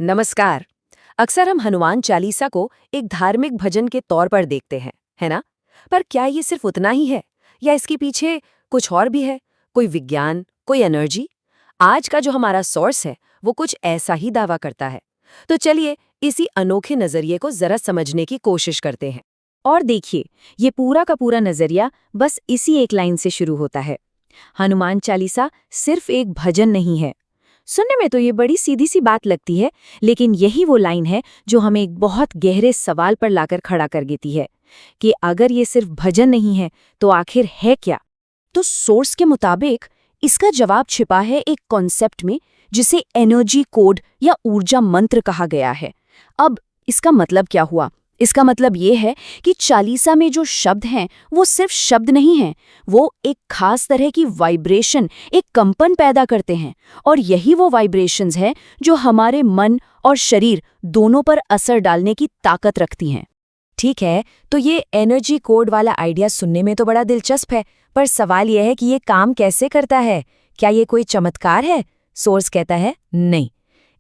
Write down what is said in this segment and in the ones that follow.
नमस्कार। अक्सर हम हनुमान चालीसा को एक धार्मिक भजन के तौर पर देखते हैं, है ना? पर क्या ये सिर्फ उतना ही है या इसके पीछे कुछ और भी है? कोई विज्ञान, कोई एनर्जी? आज का जो हमारा सोर्स है वो कुछ ऐसा ही दावा करता है। तो चलिए इसी अनोखे नजरिए को जरा समझने की कोशिश करते हैं। और देखिए, ये पूरा का पूरा नजरिया बस इसी एक लाइन से शुरू होता है। हनुमान चालीसा सिर्फ एक भजन नहीं है। सुनने में तो ये बड़ी सीधी सी बात लगती है, लेकिन यही वो लाइन है जो हमें एक बहुत गहरे सवाल पर लाकर खड़ा कर देती है कि अगर ये सिर्फ भजन नहीं है तो आखिर है क्या। तो सोर्स के मुताबिक इसका जवाब छिपा है एक कॉन्सेप्ट में जिसे एनर्जी कोड या ऊर्जा मंत्र कहा गया है। अब इसका मतलब क्या हुआ? इसका मतलब ये है कि चालीसा में जो शब्द हैं वो सिर्फ शब्द नहीं हैं, वो एक खास तरह की वाइब्रेशन, एक कंपन पैदा करते हैं। और यही वो वाइब्रेशंस हैं जो हमारे मन और शरीर दोनों पर असर डालने की ताकत रखती हैं। ठीक है, तो ये एनर्जी कोड वाला आइडिया सुनने में तो बड़ा दिलचस्प है, पर सवाल यह है कि ये काम कैसे करता है? क्या ये कोई चमत्कार है? सोर्स कहता है नहीं।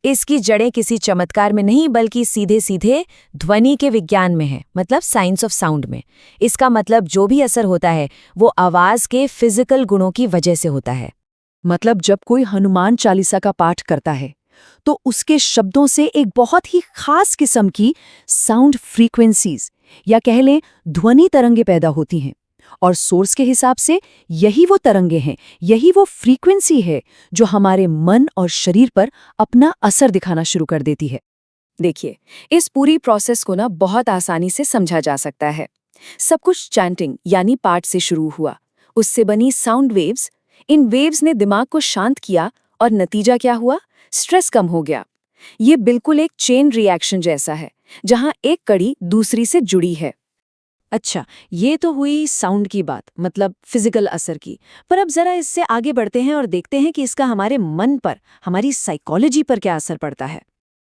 इसकी जड़ें किसी चमत्कार में नहीं बल्कि सीधे सीधे ध्वनि के विज्ञान में है, मतलब साइंस ऑफ साउंड में। इसका मतलब जो भी असर होता है वो आवाज के फिजिकल गुणों की वजह से होता है। मतलब जब कोई हनुमान चालीसा का पाठ करता है तो उसके शब्दों से एक बहुत ही खास किस्म की साउंड फ्रीक्वेंसीज या कह लें ध्वनि तरंगे पैदा होती हैं। और सोर्स के हिसाब से यही वो तरंगे हैं, यही वो फ्रीक्वेंसी है जो हमारे मन और शरीर पर अपना असर दिखाना शुरू कर देती है। देखिए, इस पूरी प्रोसेस को बहुत आसानी से समझा जा सकता है। सब कुछ चैंटिंग यानी पाठ से शुरू हुआ, उससे बनी साउंड वेव्स। इन वेव्स ने दिमाग को शांत किया और नतीजा क्या हुआ? स्ट्रेस कम हो गया। ये बिल्कुल एक चेन रिएक्शन जैसा है, जहां एक कड़ी दूसरी से जुड़ी है। अच्छा, ये तो हुई साउंड की बात, मतलब फिजिकल असर की। पर अब जरा इससे आगे बढ़ते हैं और देखते हैं कि इसका हमारे मन पर, हमारी साइकोलॉजी पर क्या असर पड़ता है।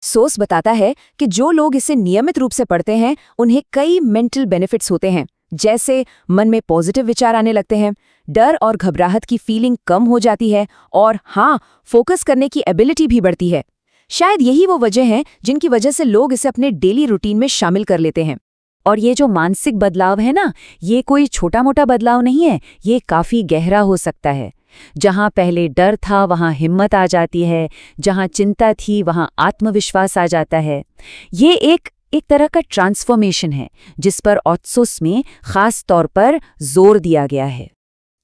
सोर्स बताता है कि जो लोग इसे नियमित रूप से पढ़ते हैं उन्हें कई मेंटल बेनिफिट्स होते हैं। जैसे मन में पॉजिटिव विचार आने लगते हैं, डर और घबराहट की फीलिंग कम हो जाती है, और हाँ, फोकस करने की एबिलिटी भी बढ़ती है। शायद यही वो वजह है जिनकी वजह से लोग इसे अपने डेली रूटीन में शामिल कर लेते हैं। और ये जो मानसिक बदलाव है ना, ये कोई छोटा मोटा बदलाव नहीं है, ये काफी गहरा हो सकता है। जहां पहले डर था वहां हिम्मत आ जाती है, जहां चिंता थी वहां आत्मविश्वास आ जाता है। ये एक तरह का ट्रांसफॉर्मेशन है जिस पर ऑत्सोस में खास तौर पर जोर दिया गया है।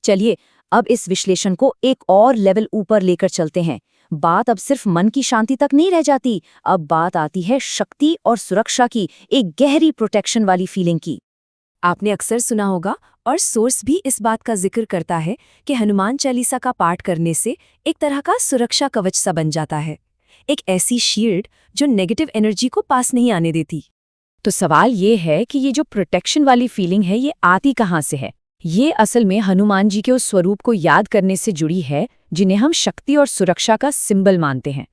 चलिए अब इस विश्लेषण को एक और लेवल ऊपर लेकर चलते हैं। बात अब सिर्फ मन की शांति तक नहीं रह जाती, अब बात आती है शक्ति और सुरक्षा की, एक गहरी प्रोटेक्शन वाली फीलिंग की। आपने अक्सर सुना होगा, और सोर्स भी इस बात का जिक्र करता है कि हनुमान चालीसा का पाठ करने से एक तरह का सुरक्षा कवच सा बन जाता है, एक ऐसी शील्ड जो नेगेटिव एनर्जी को पास नहीं आने देती। तो सवाल ये है कि ये जो प्रोटेक्शन वाली फीलिंग है ये आती कहाँ से है? ये असल में हनुमान जी के उस स्वरूप को याद करने से जुड़ी है जिन्हें हम शक्ति और सुरक्षा का सिंबल मानते हैं।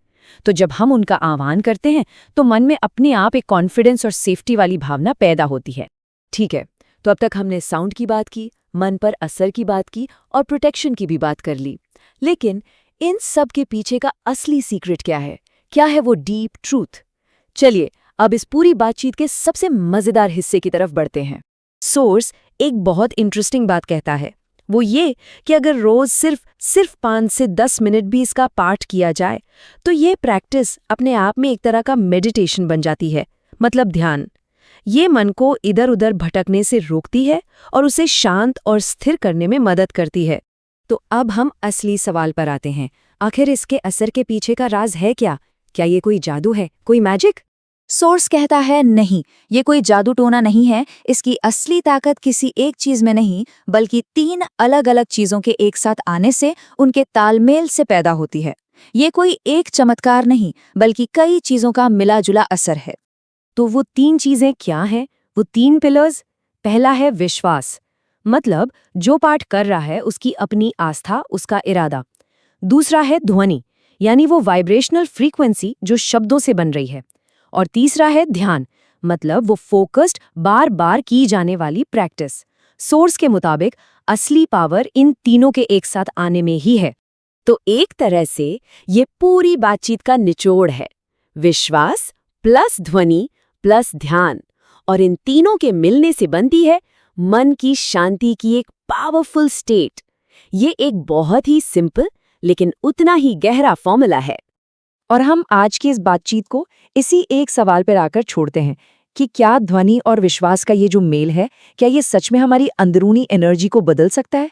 तो जब हम उनका आह्वान करते हैं तो मन में अपने आप एक कॉन्फिडेंस और सेफ्टी वाली भावना पैदा होती है। ठीक है, तो अब तक हमने साउंड की बात की, मन पर असर की बात की और प्रोटेक्शन की भी बात कर ली। लेकिन इन सब के पीछे का असली सीक्रेट क्या है? क्या है वो डीप ट्रूथ? चलिए अब इस पूरी बातचीत के सबसे मजेदार हिस्से की तरफ बढ़ते हैं। सोर्स एक बहुत इंटरेस्टिंग बात कहता है, वो ये कि अगर रोज सिर्फ 5 से 10 मिनट भी इसका पाठ किया जाए तो ये प्रैक्टिस अपने आप में एक तरह का मेडिटेशन बन जाती है, मतलब ध्यान। ये मन को इधर उधर भटकने से रोकती है और उसे शांत और स्थिर करने में मदद करती है। तो अब हम असली सवाल पर आते हैं, आखिर इसके असर के पीछे का राज है क्या? क्या ये कोई जादू है, कोई मैजिक? सोर्स कहता है नहीं, ये कोई जादू टोना नहीं है। इसकी असली ताकत किसी एक चीज में नहीं बल्कि 3 अलग अलग चीजों के एक साथ आने से, उनके तालमेल से पैदा होती है। ये कोई एक चमत्कार नहीं बल्कि कई चीजों का मिला जुला असर है। तो वो 3 चीजें क्या हैं? वो 3 पिलर्स। पहला है विश्वास, मतलब जो पाठ कर रहा है उसकी अपनी आस्था, उसका इरादा। दूसरा है ध्वनि, यानी वो वाइब्रेशनल फ्रीक्वेंसी जो शब्दों से बन रही है। और तीसरा है ध्यान, मतलब वो फोकस्ड बार बार की जाने वाली प्रैक्टिस। सोर्स के मुताबिक असली पावर इन तीनों के एक साथ आने में ही है। तो एक तरह से ये पूरी बातचीत का निचोड़ है। विश्वास प्लस ध्वनि प्लस ध्यान, और इन तीनों के मिलने से बनती है मन की शांति की एक पावरफुल स्टेट। ये एक बहुत ही सिंपल लेकिन उतना ही गहरा फॉर्मूला है। और हम आज की इस बातचीत को इसी एक सवाल पर आकर छोड़ते हैं कि क्या ध्वनि और विश्वास का ये जो मेल है, क्या ये सच में हमारी अंदरूनी एनर्जी को बदल सकता है,